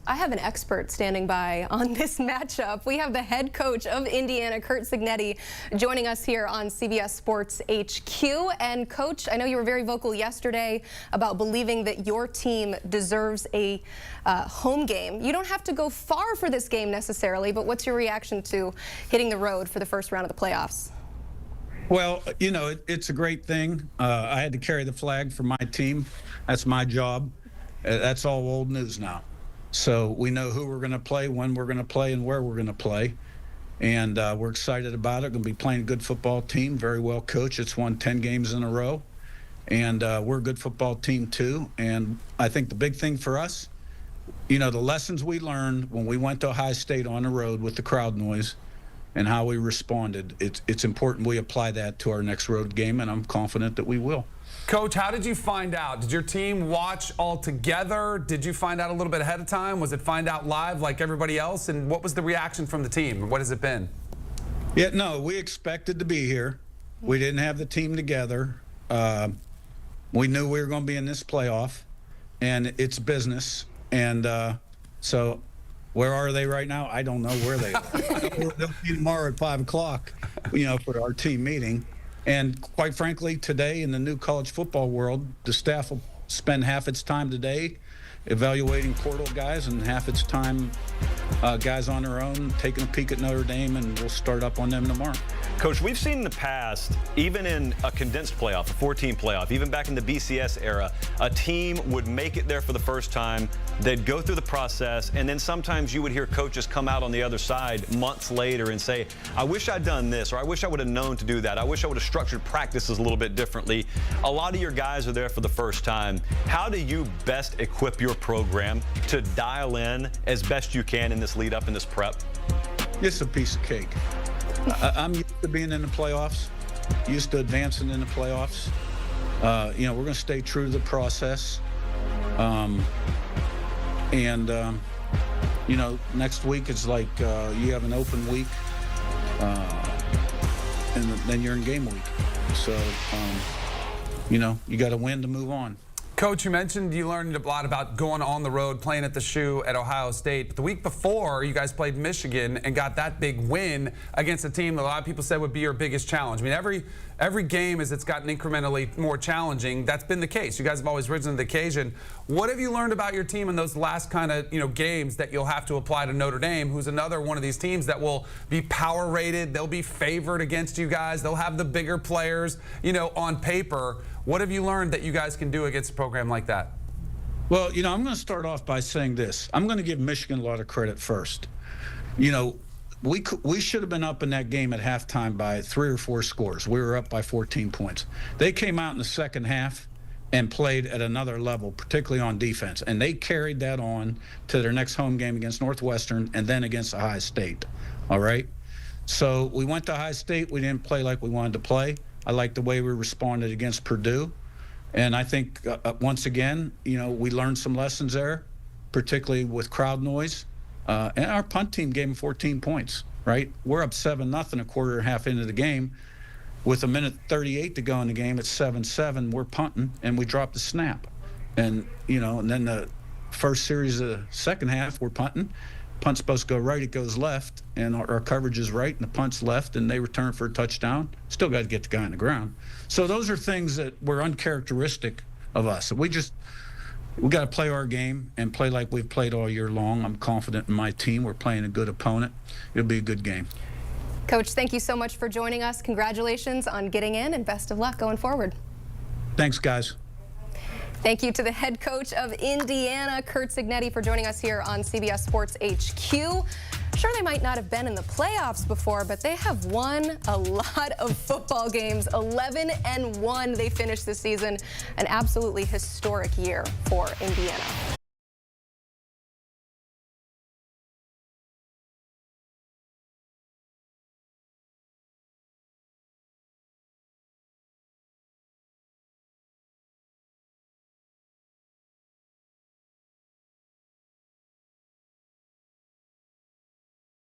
I have an expert standing by on this matchup. We have the head coach of Indiana, Curt Cignetti, joining us here on CBS Sports HQ. And Coach, I know you were very vocal yesterday about believing that your team deserves a home game. You don't have to go far for this game necessarily, but what's your reaction to hitting the road for the first round of the playoffs? Well, you know, it's a great thing. I had to carry the flag for my team. That's my job. That's all old news now. So we know who we're going to play, when we're going to play, and where we're going to play. And we're excited about it. Going to be playing a good football team, very well coached. It's won 10 games in a row. And we're a good football team, too. And I think the big thing for us, you know, the lessons we learned when we went to Ohio State on the road with the crowd noise and how we responded, it's important we apply that to our next road game, and I'm confident that we will. Coach, how did you find out? Did your team watch all together? Did you find out a little bit ahead of time? Was it find out live like everybody else? And what was the reaction from the team? What has it been? Yeah, no, we expected to be here. We didn't have the team together. We knew we were going to be in this playoff, and it's business. And so where are they right now? I don't know where they are. They'll be tomorrow at 5 o'clock, you know, for our team meeting. And quite frankly, today in the new college football world, the staff will spend half its time today evaluating portal guys and half its time guys on their own taking a peek at Notre Dame, and we'll start up on them tomorrow. Coach, we've seen in the past, even in a condensed playoff, a 14 playoff, even back in the BCS era, a team would make it there for the first time. They'd go through the process, and then sometimes you would hear coaches come out on the other side months later and say, I wish I'd done this, or I wish I would have known to do that. I wish I would have structured practices a little bit differently. A lot of your guys are there for the first time. How do you best equip your program to dial in as best you can in this lead up, in this prep? It's a piece of cake. I'm used to being in the playoffs, used to advancing in the playoffs. You know, we're going to stay true to the process. You know, next week it's like you have an open week, and then you're in game week. So, you know, you got to win to move on. Coach, you mentioned you learned a lot about going on the road, playing at the Shoe at Ohio State. But the week before, you guys played Michigan and got that big win against a team that a lot of people said would be your biggest challenge. I mean, every game as it's gotten incrementally more challenging, that's been the case. You guys have always risen to the occasion. What have you learned about your team in those last kind of, you know, games that you'll have to apply to Notre Dame, who's another one of these teams that will be power rated, they'll be favored against you guys, they'll have the bigger players, you know, on paper. What have you learned that you guys can do against a program like that? Well, you know, I'm going to start off by saying this. I'm going to give Michigan a lot of credit first. You know, we should have been up in that game at halftime by 3 or 4 scores. We were up by 14 points. They came out in the second half and played at another level, particularly on defense. And they carried that on to their next home game against Northwestern and then against Ohio State. All right? So we went to Ohio State. We didn't play like we wanted to play. I like the way we responded against Purdue. And I think, once again, you know, we learned some lessons there, particularly with crowd noise. And our punt team gave them 14 points, right? We're up 7-0 a quarter and a half into the game. With 1:38 to go in the game, it's 7-7. We're punting, and we dropped the snap. And, you know, and then the first series of the second half, we're punting. Punt's supposed to go right, it goes left, and our coverage is right, and the punt's left, and they return for a touchdown. Still got to get the guy on the ground. So those are things that were uncharacteristic of us. We got to play our game and play like we've played all year long. I'm confident in my team. We're playing a good opponent. It'll be a good game. Coach, thank you so much for joining us. Congratulations on getting in, and best of luck going forward. Thanks, guys. Thank you to the head coach of Indiana, Curt Cignetti, for joining us here on CBS Sports HQ. Sure, they might not have been in the playoffs before, but they have won a lot of football games. 11-1 they finished this season. An absolutely historic year for Indiana.